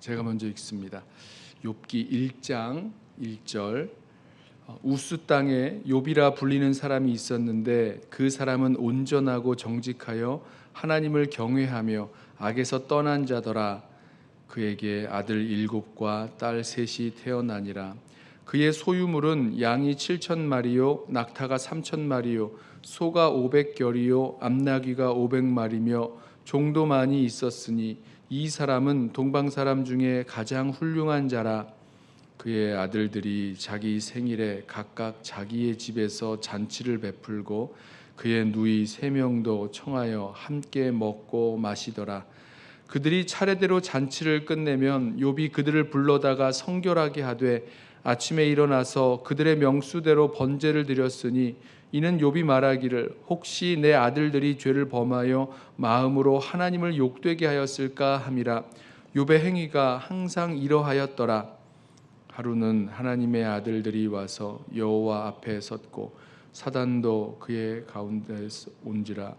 제가 먼저 읽습니다. 욥기 1장 1절. 우스 땅에 욥이라 불리는 사람이 있었는데 그 사람은 온전하고 정직하여 하나님을 경외하며 악에서 떠난 자더라. 그에게 아들 7과 딸 3이 태어나니라. 그의 소유물은 양이 7,000마리요 낙타가 3,000마리요 소가 500결이요 암나귀가 500마리며 종도 많이 있었으니 이 사람은 동방 사람 중에 가장 훌륭한 자라. 그의 아들들이 자기 생일에 각각 자기의 집에서 잔치를 베풀고 그의 누이 3명도 청하여 함께 먹고 마시더라. 그들이 차례대로 잔치를 끝내면 욥이 그들을 불러다가 성결하게 하되 아침에 일어나서 그들의 명수대로 번제를 드렸으니 이는 욥이 말하기를 혹시 내 아들들이 죄를 범하여 마음으로 하나님을 욕되게 하였을까 함이라. 욥의 행위가 항상 이러하였더라. 하루는 하나님의 아들들이 와서 여호와 앞에 섰고 사단도 그의 가운데 온지라.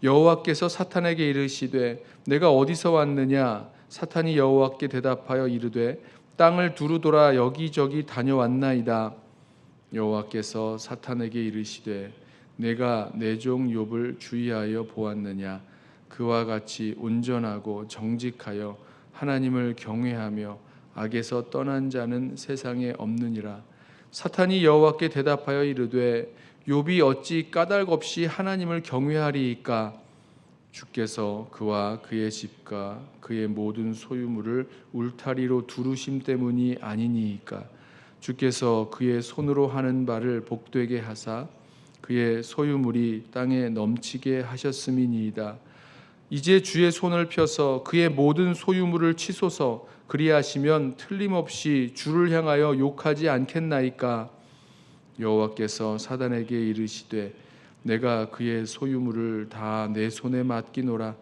여호와께서 사탄에게 이르시되 내가 어디서 왔느냐? 사탄이 여호와께 대답하여 이르되 땅을 두루 돌아 여기저기 다녀왔나이다. 여호와께서 사탄에게 이르시되 내가 내 종 욥을 주의하여 보았느냐? 그와 같이 온전하고 정직하여 하나님을 경외하며 악에서 떠난 자는 세상에 없느니라. 사탄이 여호와께 대답하여 이르되 욥이 어찌 까닭 없이 하나님을 경외하리이까? 주께서 그와 그의 집과 그의 모든 소유물을 울타리로 두르심 때문이 아니니이까? 주께서 그의 손으로 하는 바를 복되게 하사 그의 소유물이 땅에 넘치게 하셨음이니이다. 이제 주의 손을 펴서 그의 모든 소유물을 치소서. 그리하시면 틀림없이 주를 향하여 욕하지 않겠나이까? 여호와께서 사단에게 이르시되 내가 그의 소유물을 다 내 손에 맡기노라.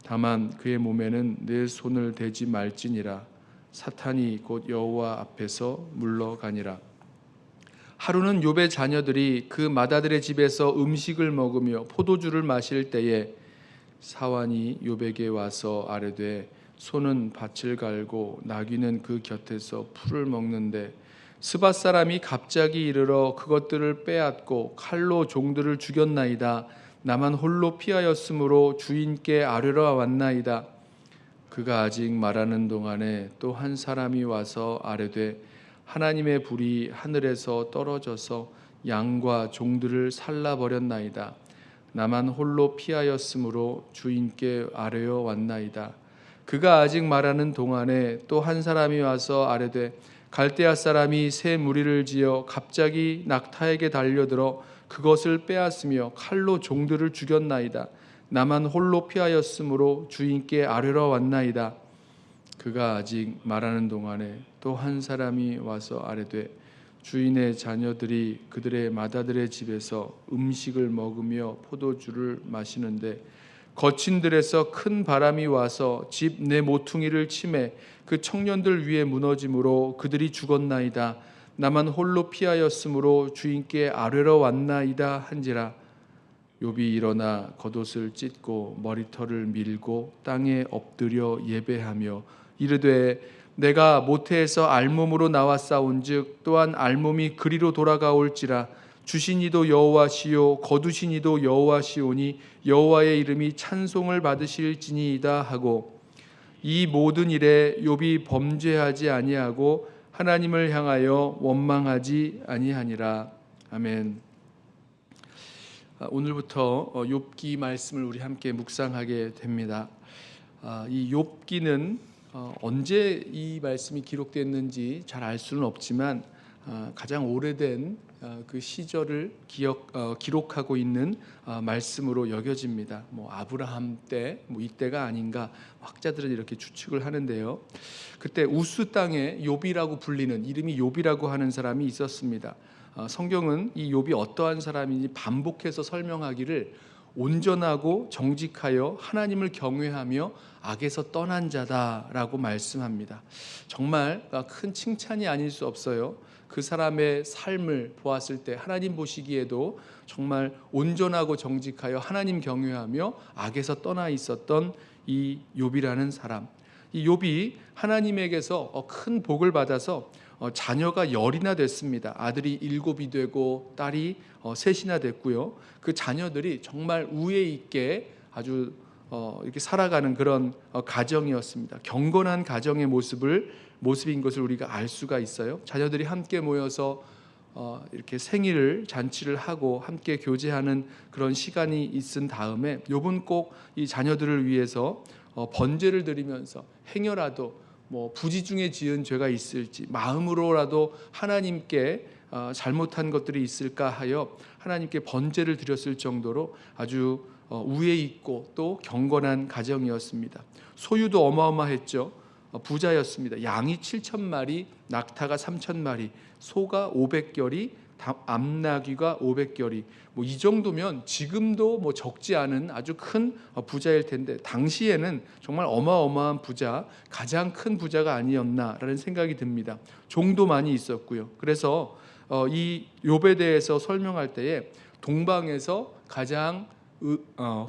다만 그의 몸에는 내 손을 대지 말지니라. 사탄이 곧 여호와 앞에서 물러가니라. 하루는 욥의 자녀들이 그 맏아들의 집에서 음식을 먹으며 포도주를 마실 때에 사환이 욥에게 와서 아뢰되 소는 밭을 갈고 나귀는 그 곁에서 풀을 먹는데 스밧 사람이 갑자기 이르러 그것들을 빼앗고 칼로 종들을 죽였나이다. 나만 홀로 피하였으므로 주인께 아뢰러 왔나이다. 그가 아직 말하는 동안에 또 한 사람이 와서 아뢰되 하나님의 불이 하늘에서 떨어져서 양과 종들을 살라버렸나이다. 나만 홀로 피하였으므로 주인께 아뢰어 왔나이다. 그가 아직 말하는 동안에 또 한 사람이 와서 아뢰되 갈대아 사람이 새 무리를 지어 갑자기 낙타에게 달려들어 그것을 빼앗으며 칼로 종들을 죽였나이다. 나만 홀로 피하였으므로 주인께 아뢰러 왔나이다. 그가 아직 말하는 동안에 또 한 사람이 와서 아뢰되 주인의 자녀들이 그들의 맏아들의 집에서 음식을 먹으며 포도주를 마시는데 거친 들에서 큰 바람이 와서 집 내 모퉁이를 치매 그 청년들 위에 무너짐으로 그들이 죽었나이다. 나만 홀로 피하였으므로 주인께 아뢰러 왔나이다 한지라. 욥이 일어나 겉옷을 찢고 머리털을 밀고 땅에 엎드려 예배하며 이르되 내가 모태에서 알몸으로 나왔사온즉 또한 알몸이 그리로 돌아가올지라. 주신 이도 여호와시요 거두신 이도 여호와시오니 여호와의 이름이 찬송을 받으실지니이다 하고 이 모든 일에 욥이 범죄하지 아니하고 하나님을 향하여 원망하지 아니하니라. 아멘. 오늘부터 욥기 말씀을 우리 함께 묵상하게 됩니다. 이 욥기는 언제 이 말씀이 기록됐는지 잘 알 수는 없지만 가장 오래된 그 시절을 기록하고 있는 말씀으로 여겨집니다. 아브라함 때 이때가 아닌가 학자들은 이렇게 추측을 하는데요. 그때 우스 땅에 욥이라고 불리는 이름이 욥이라고 하는 사람이 있었습니다. 성경은 이 욥이 어떠한 사람인지 반복해서 설명하기를 온전하고 정직하여 하나님을 경외하며 악에서 떠난 자다라고 말씀합니다. 정말 큰 칭찬이 아닐 수 없어요. 그 사람의 삶을 보았을 때 하나님 보시기에도 정말 온전하고 정직하여 하나님 경외하며 악에서 떠나 있었던 이 욥이라는 사람. 이 욥이 하나님에게서 큰 복을 받아서 자녀가 10이나 됐습니다. 아들이 7이 되고 딸이 3이나 됐고요. 그 자녀들이 정말 우애 있게 아주 이렇게 살아가는 그런 가정이었습니다. 경건한 가정의 모습인 것을 우리가 알 수가 있어요. 자녀들이 함께 모여서 이렇게 생일을 잔치를 하고 함께 교제하는 그런 시간이 있은 다음에 욥은 꼭 이 자녀들을 위해서 번제를 드리면서 행여라도 부지 중에 지은 죄가 있을지 마음으로라도 하나님께 잘못한 것들이 있을까 하여 하나님께 번제를 드렸을 정도로 아주 우애 있고 또 경건한 가정이었습니다. 소유도 어마어마했죠. 부자였습니다. 양이 7,000마리, 낙타가 3,000마리, 소가 500결이, 암나귀가 500결이. 이 정도면 지금도 적지 않은 아주 큰 부자일 텐데 당시에는 정말 어마어마한 부자, 가장 큰 부자가 아니었나라는 생각이 듭니다. 종도 많이 있었고요. 그래서 이 욥에 대해서 설명할 때에 동방에서 가장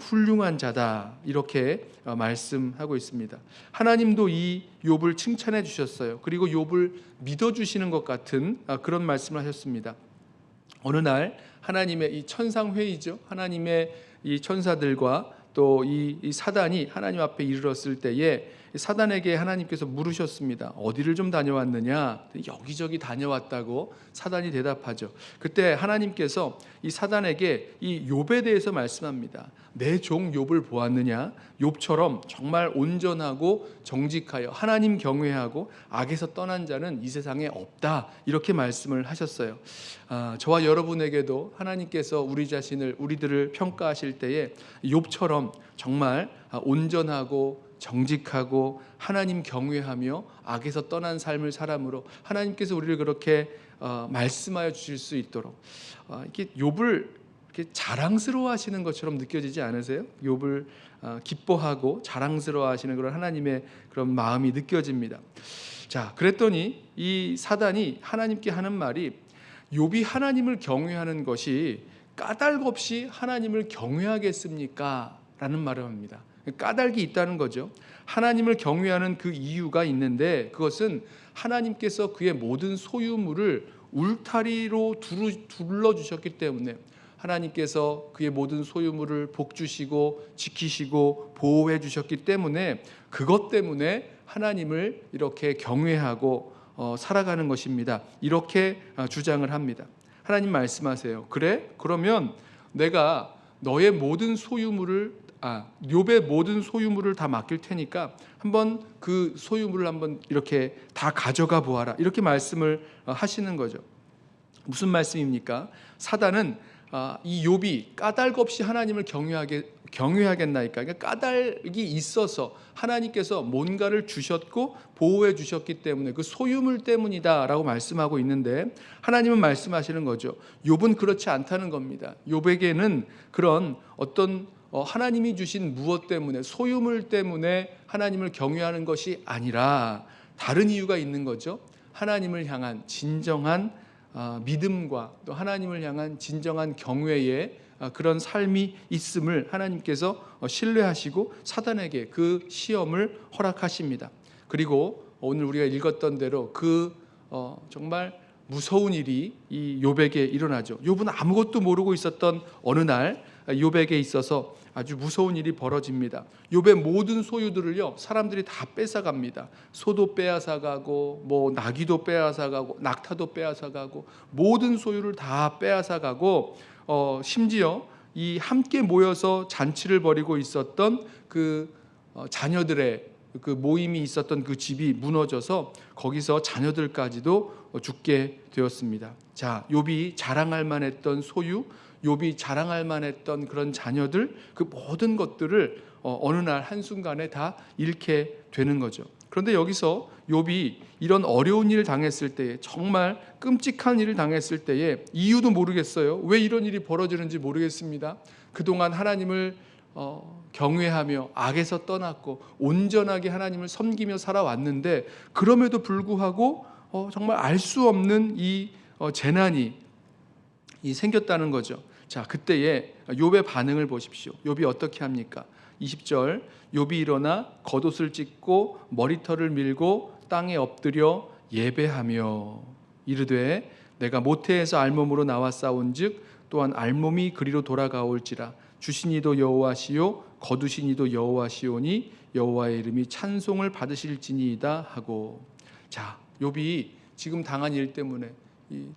훌륭한 자다 이렇게 말씀하고 있습니다. 하나님도 이 욥을 칭찬해 주셨어요. 그리고 욥을 믿어주시는 것 같은 그런 말씀을 하셨습니다. 어느 날 하나님의 이 천상회의죠. 하나님의 이 천사들과 또 이 사단이 하나님 앞에 이르렀을 때에 사단에게 하나님께서 물으셨습니다. 어디를 좀 다녀왔느냐? 여기저기 다녀왔다고 사단이 대답하죠. 그때 하나님께서 이 사단에게 이 욥에 대해서 말씀합니다. 내 종 욥을 보았느냐? 욥처럼 정말 온전하고 정직하여 하나님 경외하고 악에서 떠난 자는 이 세상에 없다. 이렇게 말씀을 하셨어요. 저와 여러분에게도 하나님께서 우리들을 평가하실 때에 욥처럼 정말 온전하고 정직하고 하나님 경외하며 악에서 떠난 삶을 사람으로 하나님께서 우리를 그렇게 말씀하여 주실 수 있도록 이렇게 욥을 이렇게 자랑스러워하시는 것처럼 느껴지지 않으세요? 욥을 기뻐하고 자랑스러워하시는 그런 하나님의 그런 마음이 느껴집니다. 자, 그랬더니 이 사단이 하나님께 하는 말이 욥이 하나님을 경외하는 것이 까닭 없이 하나님을 경외하겠습니까? 라는 말을 합니다. 까닭이 있다는 거죠. 하나님을 경외하는 그 이유가 있는데 그것은 하나님께서 그의 모든 소유물을 울타리로 둘러주셨기 때문에 하나님께서 그의 모든 소유물을 복주시고 지키시고 보호해 주셨기 때문에 그것 때문에 하나님을 이렇게 경외하고 살아가는 것입니다. 이렇게 주장을 합니다. 하나님 말씀하세요. 그래? 그러면 내가 너의 모든 소유물을 욥의 모든 소유물을 다 맡길 테니까 한번 그 소유물을 한번 이렇게 다 가져가 보아라. 이렇게 말씀을 하시는 거죠. 무슨 말씀입니까? 사단은 이 욥이 까닭 없이 하나님을 경외하겠나이까? 그러니까 까닭이 있어서 하나님께서 뭔가를 주셨고 보호해 주셨기 때문에 그 소유물 때문이다라고 말씀하고 있는데 하나님은 말씀하시는 거죠. 욥은 그렇지 않다는 겁니다. 욥에게는 그런 어떤 하나님이 주신 무엇 때문에 소유물 때문에 하나님을 경외하는 것이 아니라 다른 이유가 있는 거죠. 하나님을 향한 진정한 믿음과 또 하나님을 향한 진정한 경외의 그런 삶이 있음을 하나님께서 신뢰하시고 사단에게 그 시험을 허락하십니다. 그리고 오늘 우리가 읽었던 대로 그 정말 무서운 일이 이 욥에게 일어나죠. 욥은 아무것도 모르고 있었던 어느 날 욥에게 있어서 아주 무서운 일이 벌어집니다. 욥의 모든 소유들을요 사람들이 다 뺏어갑니다. 소도 빼앗아가고 나귀도 빼앗아가고 낙타도 빼앗아가고 모든 소유를 다 빼앗아가고 심지어 이 함께 모여서 잔치를 벌이고 있었던 그 자녀들의 그 모임이 있었던 그 집이 무너져서 거기서 자녀들까지도 죽게 되었습니다. 자, 욥이 자랑할 만했던 소유, 욥이 자랑할 만했던 그런 자녀들, 그 모든 것들을 어느 날 한순간에 다 잃게 되는 거죠. 그런데 여기서 욥이 이런 어려운 일을 당했을 때에, 정말 끔찍한 일을 당했을 때에 이유도 모르겠어요. 왜 이런 일이 벌어지는지 모르겠습니다. 그동안 하나님을 경외하며 악에서 떠났고 온전하게 하나님을 섬기며 살아왔는데 그럼에도 불구하고 정말 알 수 없는 이 재난이 생겼다는 거죠. 자, 그때에 욥의 반응을 보십시오. 욥이 어떻게 합니까? 20절 욥이 일어나 겉옷을 찢고 머리털을 밀고 땅에 엎드려 예배하며 이르되 내가 모태에서 알몸으로 나와 싸운즉 또한 알몸이 그리로 돌아가올지라 주신 이도 여호와시요 거두신 이도 여호와시오니 여호와의 이름이 찬송을 받으실지니이다 하고. 자, 욥이 지금 당한 일 때문에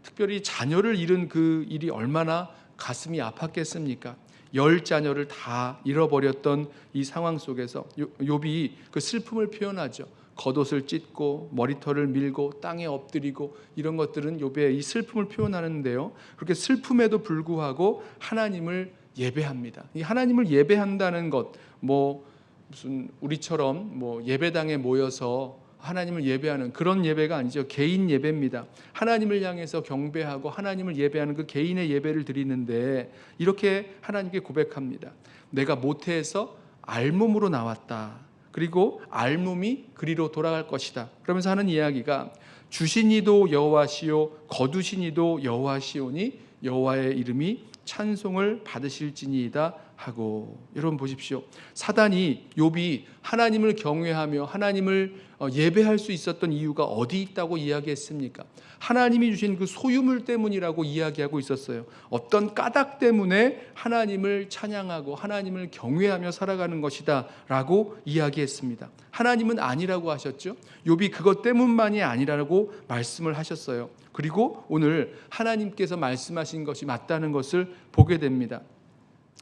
특별히 자녀를 잃은 그 일이 얼마나 가슴이 아팠겠습니까? 10자녀를 다 잃어버렸던 이 상황 속에서 욥이 그 슬픔을 표현하죠. 겉옷을 찢고 머리털을 밀고 땅에 엎드리고 이런 것들은 욥의 이 슬픔을 표현하는데요. 그렇게 슬픔에도 불구하고 하나님을 예배합니다. 이 하나님을 예배한다는 것, 무슨 우리처럼 예배당에 모여서 하나님을 예배하는 그런 예배가 아니죠. 개인 예배입니다. 하나님을 향해서 경배하고 하나님을 예배하는 그 개인의 예배를 드리는데 이렇게 하나님께 고백합니다. 내가 모태에서 알몸으로 나왔다. 그리고 알몸이 그리로 돌아갈 것이다. 그러면서 하는 이야기가 주신 이도 여호와시요 거두신 이도 여호와시오니 여호와의 이름이 찬송을 받으실지니이다 하고. 여러분 보십시오. 사단이 욥이 하나님을 경외하며 하나님을 예배할 수 있었던 이유가 어디 있다고 이야기했습니까? 하나님이 주신 그 소유물 때문이라고 이야기하고 있었어요. 어떤 까닭 때문에 하나님을 찬양하고 하나님을 경외하며 살아가는 것이다 라고 이야기했습니다. 하나님은 아니라고 하셨죠. 욥이 그것 때문만이 아니라고 말씀을 하셨어요. 그리고 오늘 하나님께서 말씀하신 것이 맞다는 것을 보게 됩니다.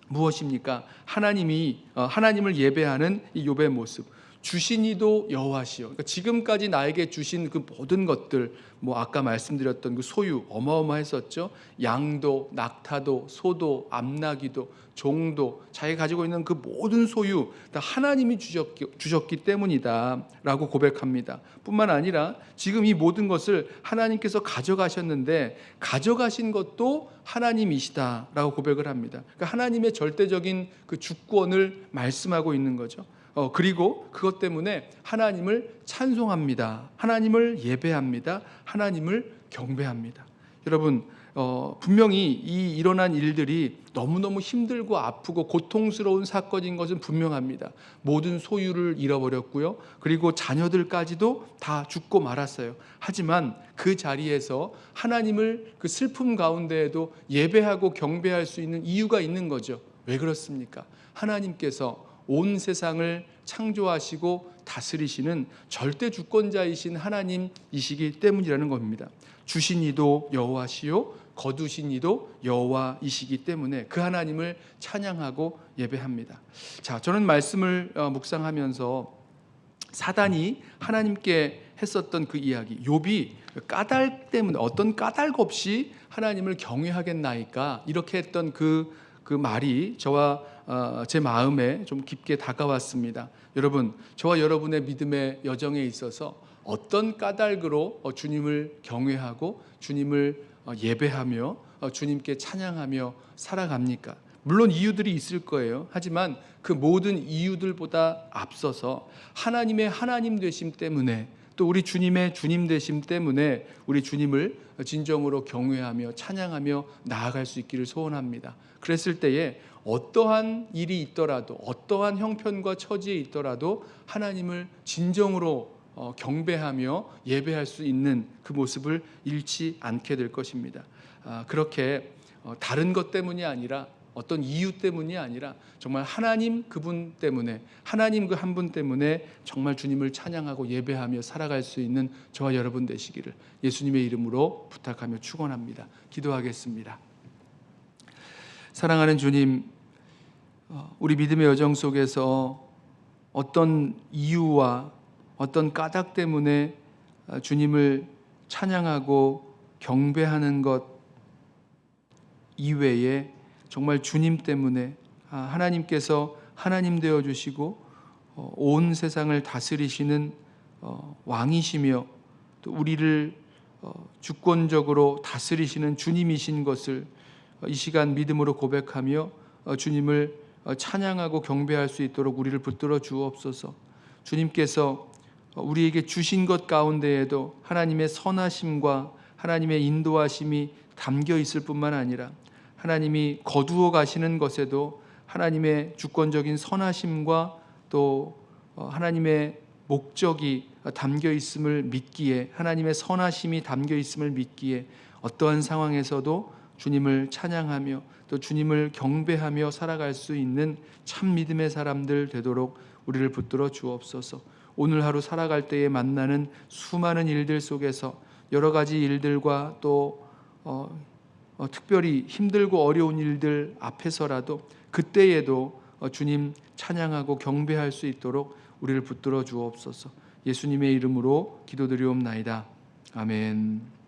무엇입니까? 하나님을 예배하는 이 욥의 모습. 주신 이도 여호와시요. 그러니까 지금까지 나에게 주신 그 모든 것들, 아까 말씀드렸던 그 소유 어마어마했었죠. 양도, 낙타도, 소도, 암나귀도, 종도, 자기가 가지고 있는 그 모든 소유 다 하나님이 주셨기 때문이다라고 고백합니다. 뿐만 아니라 지금 이 모든 것을 하나님께서 가져가셨는데 가져가신 것도 하나님이시다라고 고백을 합니다. 그러니까 하나님의 절대적인 그 주권을 말씀하고 있는 거죠. 그리고 그것 때문에 하나님을 찬송합니다. 하나님을 예배합니다. 하나님을 경배합니다. 여러분, 분명히 이 일어난 일들이 너무너무 힘들고 아프고 고통스러운 사건인 것은 분명합니다. 모든 소유를 잃어버렸고요. 그리고 자녀들까지도 다 죽고 말았어요. 하지만 그 자리에서 하나님을 그 슬픔 가운데에도 예배하고 경배할 수 있는 이유가 있는 거죠. 왜 그렇습니까? 하나님께서 온 세상을 창조하시고 다스리시는 절대 주권자이신 하나님이시기 때문이라는 겁니다. 주신 이도 여호와시요 거두신 이도 여호와이시기 때문에 그 하나님을 찬양하고 예배합니다. 자, 저는 말씀을 묵상하면서 사단이 하나님께 했었던 그 이야기, 욥이 까닭 때문에 어떤 까닭 없이 하나님을 경외하겠나이까 이렇게 했던 그 말이 저와 제 마음에 좀 깊게 다가왔습니다. 여러분, 저와 여러분의 믿음의 여정에 있어서 어떤 까닭으로 주님을 경외하고 주님을 예배하며 주님께 찬양하며 살아갑니까? 물론 이유들이 있을 거예요. 하지만 그 모든 이유들보다 앞서서 하나님의 하나님 되심 때문에 또 우리 주님의 주님 되심 때문에 우리 주님을 진정으로 경외하며 찬양하며 나아갈 수 있기를 소원합니다. 그랬을 때에 어떠한 일이 있더라도 어떠한 형편과 처지에 있더라도 하나님을 진정으로 경배하며 예배할 수 있는 그 모습을 잃지 않게 될 것입니다. 그렇게 다른 것 때문이 아니라 어떤 이유 때문이 아니라 정말 하나님 그분 때문에 하나님 그 한 분 때문에 정말 주님을 찬양하고 예배하며 살아갈 수 있는 저와 여러분 되시기를 예수님의 이름으로 부탁하며 축원합니다. 기도하겠습니다. 사랑하는 주님, 우리 믿음의 여정 속에서 어떤 이유와 어떤 까닭 때문에 주님을 찬양하고 경배하는 것 이외에 정말 주님 때문에 하나님께서 하나님 되어 주시고 온 세상을 다스리시는 왕이시며 또 우리를 주권적으로 다스리시는 주님이신 것을 이 시간 믿음으로 고백하며 주님을 찬양하고 경배할 수 있도록 우리를 붙들어 주옵소서. 주님께서 우리에게 주신 것 가운데에도 하나님의 선하심과 하나님의 인도하심이 담겨 있을 뿐만 아니라 하나님이 거두어 가시는 것에도 하나님의 주권적인 선하심과 또 하나님의 목적이 담겨 있음을 믿기에, 하나님의 선하심이 담겨 있음을 믿기에 어떠한 상황에서도 주님을 찬양하며 또 주님을 경배하며 살아갈 수 있는 참 믿음의 사람들 되도록 우리를 붙들어 주옵소서. 오늘 하루 살아갈 때에 만나는 수많은 일들 속에서 여러 가지 일들과 또 특별히 힘들고 어려운 일들 앞에서라도 그때에도 주님 찬양하고 경배할 수 있도록 우리를 붙들어 주옵소서. 예수님의 이름으로 기도드리옵나이다. 아멘.